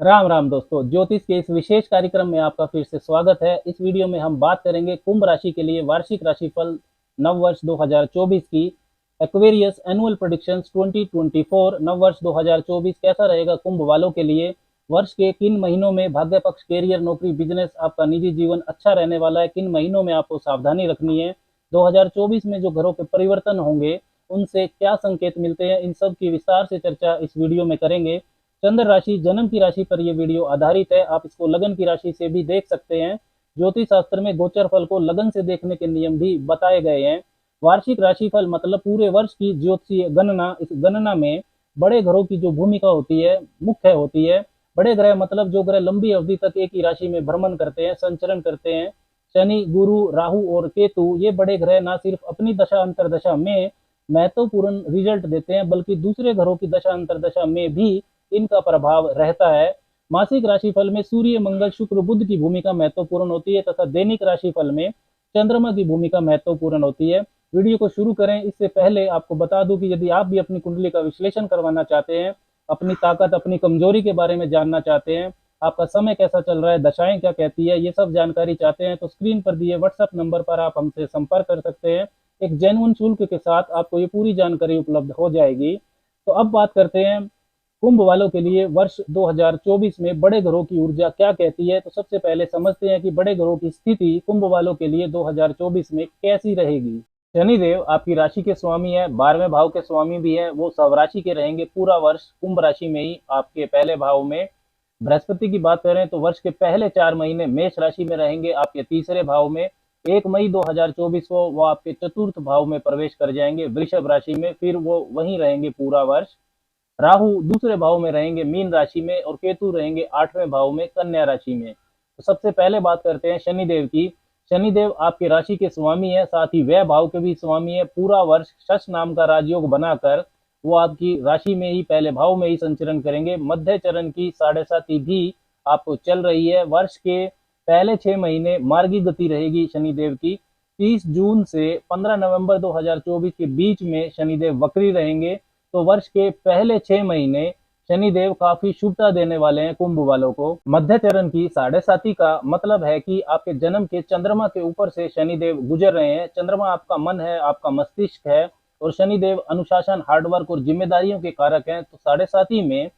राम राम दोस्तों, ज्योतिष के इस विशेष कार्यक्रम में आपका फिर से स्वागत है। इस वीडियो में हम बात करेंगे कुंभ राशि के लिए वार्षिक राशिफल नववर्ष 2024 की। एक्वेरियस एनुअल प्रेडिक्शंस 2024 नववर्ष 2024 कैसा रहेगा कुंभ वालों के लिए। वर्ष के किन महीनों में भाग्य पक्ष, कैरियर, नौकरी, बिजनेस, आपका निजी जीवन अच्छा रहने वाला है, किन महीनों में आपको सावधानी रखनी है। 2024 में जो घरों के परिवर्तन होंगे उनसे क्या संकेत मिलते हैं, इन सब की विस्तार से चर्चा इस वीडियो में करेंगे। चंद्र राशि, जन्म की राशि पर यह वीडियो आधारित है। आप इसको लगन की राशि से भी देख सकते हैं। ज्योतिष शास्त्र में गोचर फल को लगन से देखने के नियम भी बताए गए हैं। वार्षिक राशिफल मतलब पूरे वर्ष की ज्योतिषीय गणना। इस गणना में बड़े ग्रहों की जो भूमिका होती है मुख्य होती है। बड़े ग्रह मतलब जो ग्रह लंबी अवधि तक एक ही राशि में भ्रमण करते हैं, संचरण करते हैं। शनि, गुरु, राहु और केतु, ये बड़े ग्रह ना सिर्फ अपनी दशा अंतरदशा में महत्वपूर्ण रिजल्ट देते हैं बल्कि दूसरे ग्रहों की दशा अंतरदशा में भी इनका प्रभाव रहता है। मासिक राशिफल में सूर्य, मंगल, शुक्र, बुध की भूमिका महत्वपूर्ण होती है तथा दैनिक राशिफल में चंद्रमा की भूमिका महत्वपूर्ण होती है। वीडियो को शुरू करें इससे पहले आपको बता दूं कि यदि आप भी अपनी कुंडली का विश्लेषण करवाना चाहते हैं, अपनी ताकत, अपनी कमजोरी के बारे में जानना चाहते हैं, आपका समय कैसा चल रहा है, दशाएं क्या कहती है, ये सब जानकारी चाहते हैं तो स्क्रीन पर दिए व्हाट्सएप नंबर पर आप हमसे संपर्क कर सकते हैं। एक जेन्युइन शुल्क के साथ आपको ये पूरी जानकारी उपलब्ध हो जाएगी। तो अब बात करते हैं कुंभ वालों के लिए वर्ष 2024 में बड़े ग्रहों की ऊर्जा क्या कहती है। तो सबसे पहले समझते हैं कि बड़े ग्रहों की स्थिति कुंभ वालों के लिए 2024 में कैसी रहेगी। शनिदेव आपकी राशि के स्वामी है, 12वें भाव के स्वामी भी है। वो स्वराशि के रहेंगे पूरा वर्ष कुंभ राशि में ही, आपके पहले भाव में। बृहस्पति की बात करें तो वर्ष के पहले 4 महीने मेष राशि में रहेंगे, आपके तीसरे भाव में। 1 मई 2024 को वो आपके चतुर्थ भाव में प्रवेश कर जाएंगे, वृषभ राशि में, फिर वो वहीं रहेंगे पूरा वर्ष। राहु दूसरे भाव में रहेंगे मीन राशि में और केतु रहेंगे 8वें भाव में कन्या राशि में। तो सबसे पहले बात करते हैं शनिदेव की। शनिदेव आपके राशि के स्वामी है, साथ ही वह भाव के भी स्वामी है। पूरा वर्ष शश नाम का राजयोग बनाकर वो आपकी राशि में ही, पहले भाव में ही संचरण करेंगे। मध्य चरण की 7.5 भी आपको चल रही है। वर्ष के पहले 6 महीने मार्गी गति रहेगी शनिदेव की। 30 जून से 15 नवंबर 2024 के बीच में शनिदेव वक्री रहेंगे। तो वर्ष के पहले 6 महीने शनिदेव काफी शुभता देने वाले हैं कुंभ वालों को। मध्य चरण की 7.5 का मतलब है कि आपके जन्म के चंद्रमा के ऊपर से शनिदेव गुजर रहे हैं। चंद्रमा आपका मन है, आपका मस्तिष्क है, और शनिदेव अनुशासन, हार्डवर्क और जिम्मेदारियों के कारक हैं। तो 7.5 में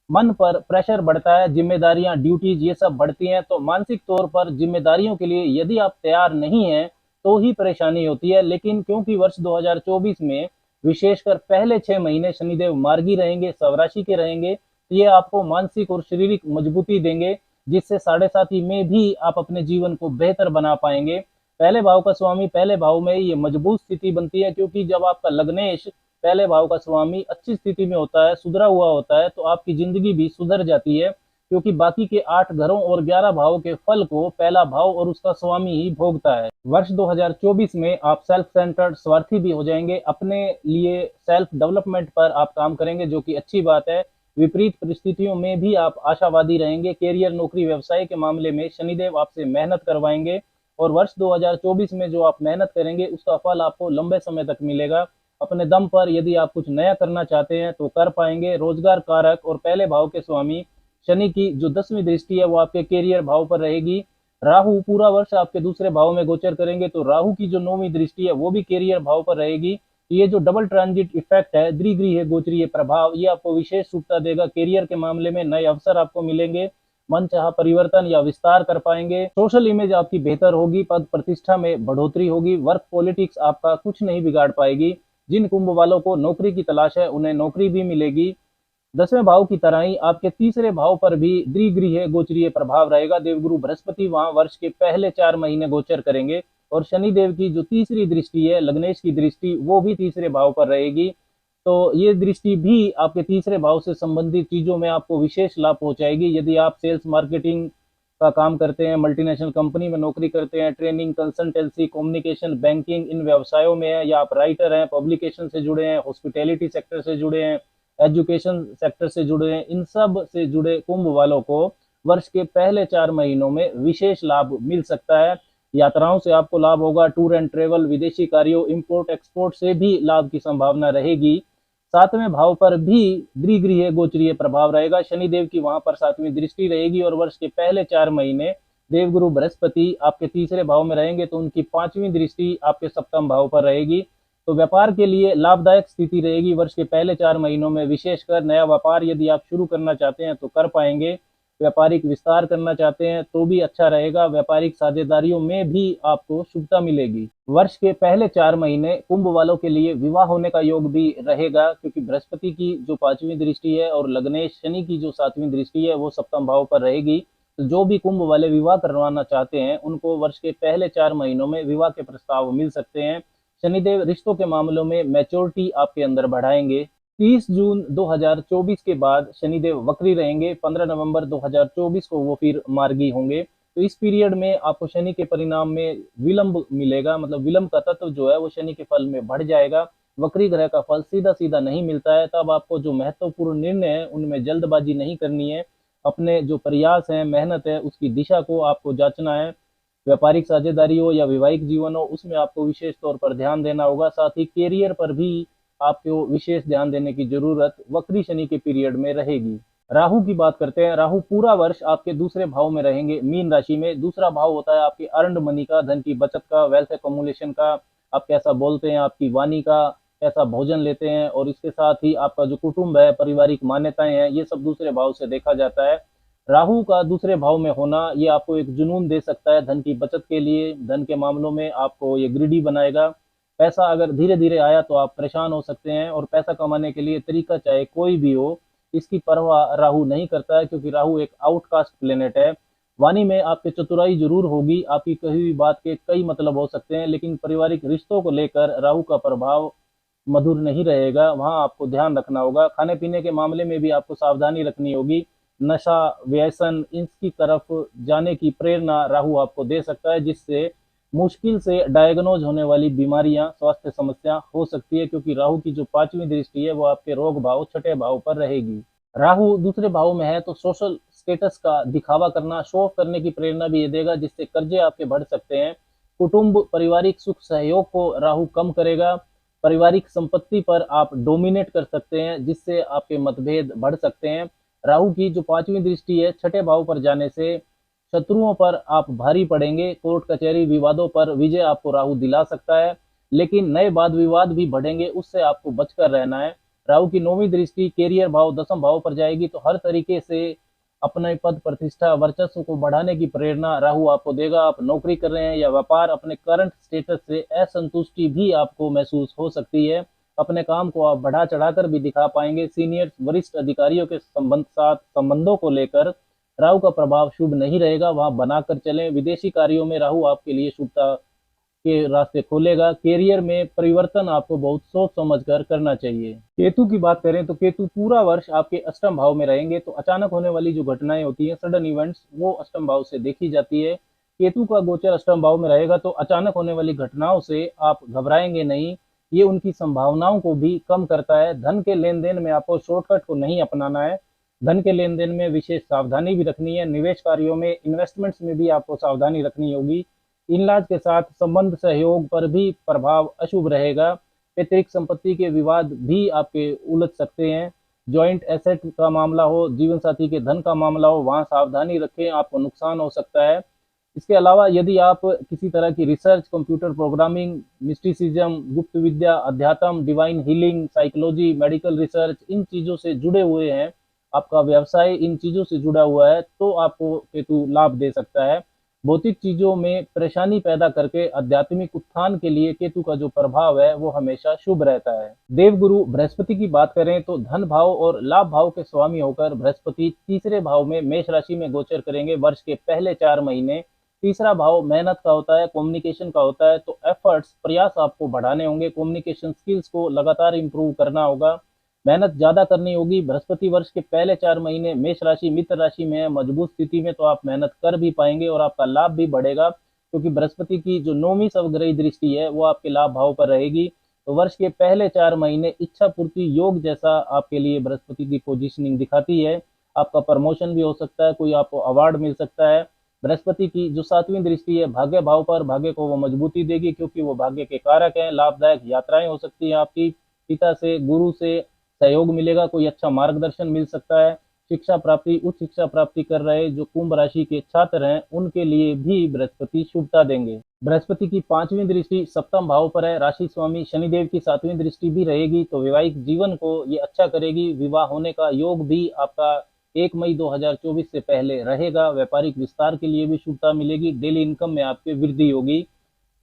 मन पर प्रेशर बढ़ता है, जिम्मेदारियां, ड्यूटीज ये सब बढ़ती हैं। तो मानसिक तौर पर जिम्मेदारियों के लिए यदि आप तैयार नहीं हैं तो ही परेशानी होती है। लेकिन क्योंकि वर्ष 2024 में विशेषकर पहले 6 महीने शनिदेव मार्गी रहेंगे, स्वराशि के रहेंगे, तो ये आपको मानसिक और शारीरिक मजबूती देंगे, जिससे 7.5 में भी आप अपने जीवन को बेहतर बना पाएंगे। पहले भाव का स्वामी पहले भाव में ये मजबूत स्थिति बनती है, क्योंकि जब आपका लग्नेश पहले भाव का स्वामी अच्छी स्थिति में होता है, सुधरा हुआ होता है, तो आपकी जिंदगी भी सुधर जाती है, क्योंकि बाकी के 8 घरों और 11 भावों के फल को पहला भाव और उसका स्वामी ही भोगता है। वर्ष 2024 में आप सेल्फ सेंटर्ड, स्वार्थी भी हो जाएंगे। अपने लिए सेल्फ डेवलपमेंट पर आप काम करेंगे, जो कि अच्छी बात है। विपरीत परिस्थितियों में भी आप आशावादी रहेंगे। कैरियर, नौकरी, व्यवसाय के मामले में शनिदेव आपसे मेहनत करवाएंगे, और वर्ष 2024 में जो आप मेहनत करेंगे उसका फल आपको लंबे समय तक मिलेगा। अपने दम पर यदि आप कुछ नया करना चाहते हैं तो कर पाएंगे। रोजगार कारक और पहले भाव के स्वामी शनि की जो 10वीं दृष्टि है वो आपके कैरियर भाव पर रहेगी। राहु पूरा वर्ष आपके दूसरे भाव में गोचर करेंगे, तो राहु की जो 9वीं दृष्टि है वो भी कैरियर भाव पर रहेगी। ये जो डबल ट्रांजिट इफेक्ट है, द्विगृह गोचरीय प्रभाव, ये आपको विशेष सुखता देगा। कैरियर के मामले में नए अवसर आपको मिलेंगे, मन चाह परिवर्तन या विस्तार कर पाएंगे। सोशल इमेज आपकी बेहतर होगी, पद प्रतिष्ठा में बढ़ोतरी होगी। वर्क पॉलिटिक्स आपका कुछ नहीं बिगाड़ पाएगी। जिन कुंभ वालों को नौकरी की तलाश है उन्हें नौकरी भी मिलेगी। 10वें भाव की तरह ही आपके तीसरे भाव पर भी द्विगृह गोचरीय प्रभाव रहेगा। देवगुरु बृहस्पति वहां वर्ष के पहले 4 महीने गोचर करेंगे, और शनिदेव की जो तीसरी दृष्टि है, लग्नेश की दृष्टि, वो भी तीसरे भाव पर रहेगी। तो ये दृष्टि भी आपके तीसरे भाव से संबंधित चीजों में आपको विशेष लाभ पहुंचाएगी। यदि आप सेल्स मार्केटिंग का काम करते हैं, मल्टीनेशनल कंपनी में नौकरी करते हैं, ट्रेनिंग, कंसल्टेंसी, कम्युनिकेशन, बैंकिंग, इन व्यवसायों में है, या आप राइटर हैं, पब्लिकेशन से जुड़े हैं, हॉस्पिटैलिटी सेक्टर से जुड़े हैं, एजुकेशन सेक्टर से जुड़े हैं, इन सब से जुड़े कुंभ वालों को वर्ष के पहले 4 महीनों में विशेष लाभ मिल सकता है। यात्राओं से आपको लाभ होगा। टूर एंड ट्रेवल, विदेशी कार्यों, इंपोर्ट एक्सपोर्ट से भी लाभ की संभावना रहेगी। सातवें भाव पर भी द्विगृह गोचरीय प्रभाव रहेगा, शनिदेव की वहां पर सातवीं दृष्टि रहेगी और वर्ष के पहले 4 महीने देवगुरु बृहस्पति आपके तीसरे भाव में रहेंगे, तो उनकी पांचवी दृष्टि आपके सप्तम भाव पर रहेगी। तो व्यापार के लिए लाभदायक स्थिति रहेगी वर्ष के पहले 4 महीनों में, विशेषकर नया व्यापार यदि आप शुरू करना चाहते हैं तो कर पाएंगे, व्यापारिक विस्तार करना चाहते हैं तो भी अच्छा रहेगा, व्यापारिक साझेदारियों में भी आपको शुभता मिलेगी। वर्ष के पहले 4 महीने कुंभ वालों के लिए विवाह होने का योग भी रहेगा, क्योंकि बृहस्पति की जो पांचवी दृष्टि है और लग्नेश शनि की जो सातवीं दृष्टि है वो सप्तम भाव पर रहेगी। तो जो भी कुंभ वाले विवाह करवाना चाहते हैं उनको वर्ष के पहले 4 महीनों में विवाह के प्रस्ताव मिल सकते हैं। शनिदेव रिश्तों के मामलों में मैच्योरिटी आपके अंदर बढ़ाएंगे। 30 जून 2024 के बाद शनिदेव वक्री रहेंगे, 15 नवंबर 2024 को वो फिर मार्गी होंगे। तो इस पीरियड में आपको शनि के परिणाम में विलंब मिलेगा, मतलब विलंब का तत्व जो है वो शनि के फल में बढ़ जाएगा। वक्री ग्रह का फल सीधा सीधा नहीं मिलता है, तब आपको जो महत्वपूर्ण निर्णय है उनमें जल्दबाजी नहीं करनी है, अपने जो प्रयास है मेहनत है उसकी दिशा को आपको जांचना है। व्यापारिक साझेदारी हो या वैवाहिक जीवन हो उसमें आपको विशेष तौर पर ध्यान देना होगा, साथ ही कैरियर पर भी आपको विशेष ध्यान देने की जरूरत वक्री शनि के पीरियड में रहेगी। राहु की बात करते हैं। राहु पूरा वर्ष आपके दूसरे भाव में रहेंगे, मीन राशि में। दूसरा भाव होता है आपकी अर्नड मनी का, धन की बचत का, वेल्थ एकमुलेशन का, आप कैसा बोलते हैं, आपकी वाणी का, कैसा भोजन लेते हैं, और इसके साथ ही आपका जो कुटुंब है, पारिवारिक मान्यताएं हैं, ये सब दूसरे भाव से देखा जाता है। राहु का दूसरे भाव में होना ये आपको एक जुनून दे सकता है धन की बचत के लिए, धन के मामलों में आपको ये ग्रीडी बनाएगा। पैसा अगर धीरे धीरे आया तो आप परेशान हो सकते हैं, और पैसा कमाने के लिए तरीका चाहे कोई भी हो इसकी परवाह राहु नहीं करता है, क्योंकि राहु एक आउटकास्ट प्लेनेट है। वाणी में आपकी चतुराई जरूर होगी, आपकी कही हुई बात के कई मतलब हो सकते हैं, लेकिन पारिवारिक रिश्तों को लेकर राहु का प्रभाव मधुर नहीं रहेगा, वहां आपको ध्यान रखना होगा। खाने पीने के मामले में भी आपको सावधानी रखनी होगी। नशा, व्यसन, इसकी तरफ जाने की प्रेरणा राहु आपको दे सकता है, जिससे मुश्किल से डायग्नोज होने वाली बीमारियां, स्वास्थ्य समस्या हो सकती है, क्योंकि राहु की जो पांचवी दृष्टि है वो आपके रोग भाव छठे भाव पर रहेगी। राहु दूसरे भाव में है तो सोशल स्टेटस का दिखावा करना, शो ऑफ करने की प्रेरणा भी ये देगा, जिससे कर्जे आपके बढ़ सकते हैं। कुटुंब पारिवारिक सुख सहयोग को राहु कम करेगा। पारिवारिक संपत्ति पर आप डोमिनेट कर सकते हैं, जिससे आपके मतभेद बढ़ सकते हैं। राहु की जो पांचवी दृष्टि है छठे भाव पर जाने से शत्रुओं पर आप भारी पड़ेंगे, कोर्ट कचहरी विवादों पर विजय आपको राहु दिला सकता है, लेकिन नए वाद विवाद भी बढ़ेंगे, उससे आपको बचकर रहना है। राहु की नौवीं दृष्टि कैरियर भाव दसम भाव पर जाएगी, तो हर तरीके से अपने पद प्रतिष्ठा वर्चस्व को बढ़ाने की प्रेरणा राहु आपको देगा। आप नौकरी कर रहे हैं या व्यापार, अपने करंट स्टेटस से असंतुष्टि भी आपको महसूस हो सकती है, अपने काम को आप बढ़ा चढ़ाकर भी दिखा पाएंगे। सीनियर वरिष्ठ अधिकारियों के संबंधों को लेकर राहु का प्रभाव शुभ नहीं रहेगा, वहां बनाकर चलें। विदेशी कार्यों में राहु आपके लिए शुभता के रास्ते खोलेगा। कैरियर में परिवर्तन आपको बहुत सोच समझ कर करना चाहिए। केतु की बात करें तो केतु पूरा वर्ष आपके अष्टम भाव में रहेंगे, तो अचानक होने वाली जो घटनाएं होती हैं, सडन इवेंट्स, वो अष्टम भाव से देखी जाती है। केतु का गोचर अष्टम भाव में रहेगा तो अचानक होने वाली घटनाओं से आप घबराएंगे नहीं, ये उनकी संभावनाओं को भी कम करता है। धन के लेन देन में आपको शॉर्टकट को नहीं अपनाना है, धन के लेन देन में विशेष सावधानी भी रखनी है। निवेश कार्यों में, इन्वेस्टमेंट्स में भी आपको सावधानी रखनी होगी। इनलाज के साथ संबंध सहयोग पर भी प्रभाव अशुभ रहेगा। पैतृक संपत्ति के विवाद भी आपके उलझ सकते हैं। जॉइंट एसेट का मामला हो, जीवन साथी के धन का मामला हो, वहां सावधानी रखें, आपको नुकसान हो सकता है। इसके अलावा यदि आप किसी तरह की रिसर्च, कंप्यूटर प्रोग्रामिंग, मिस्टिसिज्म, गुप्त विद्या, अध्यात्म, divine healing, psychology, medical research, इन चीजों से जुड़े हुए हैं, आपका व्यवसाय इन चीजों से जुड़ा हुआ है, तो आपको केतु लाभ दे सकता है। भौतिक चीजों में परेशानी पैदा करके आध्यात्मिक उत्थान के लिए केतु का जो प्रभाव है वो हमेशा शुभ रहता है। देवगुरु बृहस्पति की बात करें तो धन भाव और लाभ भाव के स्वामी होकर बृहस्पति तीसरे भाव में मेष राशि में गोचर करेंगे वर्ष के पहले 4 महीने। तीसरा भाव मेहनत का होता है, कम्युनिकेशन का होता है, तो एफर्ट्स, प्रयास आपको बढ़ाने होंगे, कम्युनिकेशन स्किल्स को लगातार इंप्रूव करना होगा, मेहनत ज्यादा करनी होगी। बृहस्पति वर्ष के पहले 4 महीने मेष राशि मित्र राशि में है, मजबूत स्थिति में, तो आप मेहनत कर भी पाएंगे और आपका लाभ भी बढ़ेगा, क्योंकि बृहस्पति की जो नौवीं सवग्रही दृष्टि है वो आपके लाभ भाव पर रहेगी। तो वर्ष के पहले 4 महीने इच्छा पूर्ति योग जैसा आपके लिए बृहस्पति की पोजिशनिंग दिखाती है। आपका प्रमोशन भी हो सकता है, कोई आपको अवार्ड मिल सकता है। बृहस्पति की जो सातवीं दृष्टि है भाग्य भाव पर, भाग्य को वो मजबूती देगी, क्योंकि वो भाग्य के कारक हैं। लाभदायक यात्राएं हो सकती है आपकी, पिता से, गुरु से, सहयोग मिलेगा, कोई अच्छा मार्गदर्शन मिल सकता है। शिक्षा प्राप्ति, उच्च शिक्षा प्राप्ति कर रहे जो कुंभ राशि के छात्र हैं उनके लिए भी बृहस्पति शुभता देंगे। बृहस्पति की 5वीं दृष्टि सप्तम भाव पर है, राशि स्वामी शनिदेव की 7वीं दृष्टि भी रहेगी, तो वैवाहिक जीवन को ये अच्छा करेगी। विवाह होने का योग भी आपका 1 मई 2024 से पहले रहेगा। व्यापारिक विस्तार के लिए भी शुभता मिलेगी। डेली इनकम में आपके वृद्धि होगी।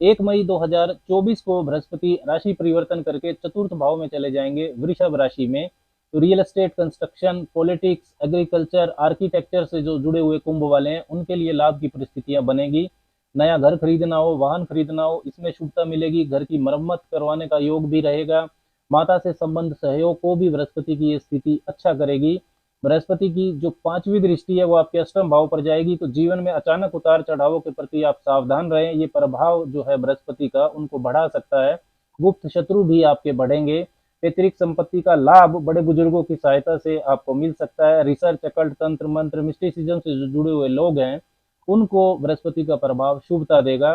1 मई 2024 को बृहस्पति राशि परिवर्तन करके चतुर्थ भाव में चले जाएंगे, वृषभ राशि में। तो real estate, construction, politics, agriculture, architecture से जो जुड़े हुए कुंभ वाले हैं उनके लिए लाभ की परिस्थितियां बनेगी। नया घर खरीदना हो, वाहन खरीदना हो, इसमें शुभता मिलेगी। घर की मरम्मत करवाने का योग भी रहेगा। माता से संबंध सहयोग को भी बृहस्पति की ये स्थिति अच्छा करेगी। बृहस्पति की जो 5वीं दृष्टि है वो आपके अष्टम भाव पर जाएगी, तो जीवन में अचानक उतार चढ़ावों के प्रति आप सावधान रहें। ये प्रभाव जो है बृहस्पति का उनको बढ़ा सकता है। गुप्त शत्रु भी आपके बढ़ेंगे। पैतृक संपत्ति का लाभ बड़े बुजुर्गों की सहायता से आपको मिल सकता है। रिसर्च, अकल्ट, तंत्र मंत्र, मिस्टिसिज्म से जो जुड़े हुए लोग हैं उनको बृहस्पति का प्रभाव शुभता देगा।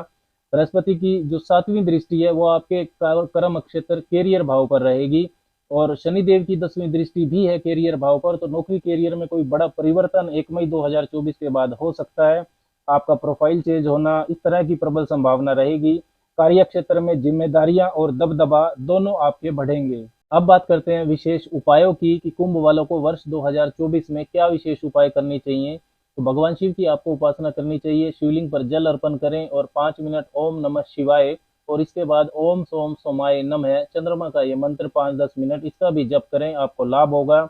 बृहस्पति की जो 7वीं दृष्टि है वो आपके कर्म क्षेत्र कैरियर भाव पर रहेगी, और शनिदेव की 10वीं दृष्टि भी है कैरियर भाव पर, तो नौकरी कैरियर में कोई बड़ा परिवर्तन 1 मई 2024 के बाद हो सकता है। आपका प्रोफाइल चेंज होना, इस तरह की प्रबल संभावना रहेगी। कार्य क्षेत्र में जिम्मेदारियां और दबदबा दोनों आपके बढ़ेंगे। अब बात करते हैं विशेष उपायों की कि कुंभ वालों को वर्ष 2024 में क्या विशेष उपाय करने चाहिए। तो भगवान शिव की आपको उपासना करनी चाहिए। शिवलिंग पर जल अर्पण करें और 5 मिनट ओम नमः शिवाय और इसके बाद ओम सोम सोमाय नमः चंद्रमा का ये मंत्र 5-10 मिनट इसका भी जप करें, आपको लाभ होगा।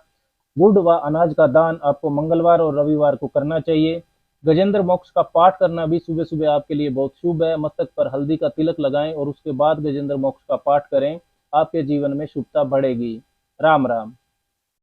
गुड़ व अनाज का दान आपको मंगलवार और रविवार को करना चाहिए। गजेंद्र मोक्ष का पाठ करना भी सुबह सुबह आपके लिए बहुत शुभ है। मस्तक पर हल्दी का तिलक लगाएं और उसके बाद गजेंद्र मोक्ष का पाठ करें, आपके जीवन में शुभता बढ़ेगी। राम राम।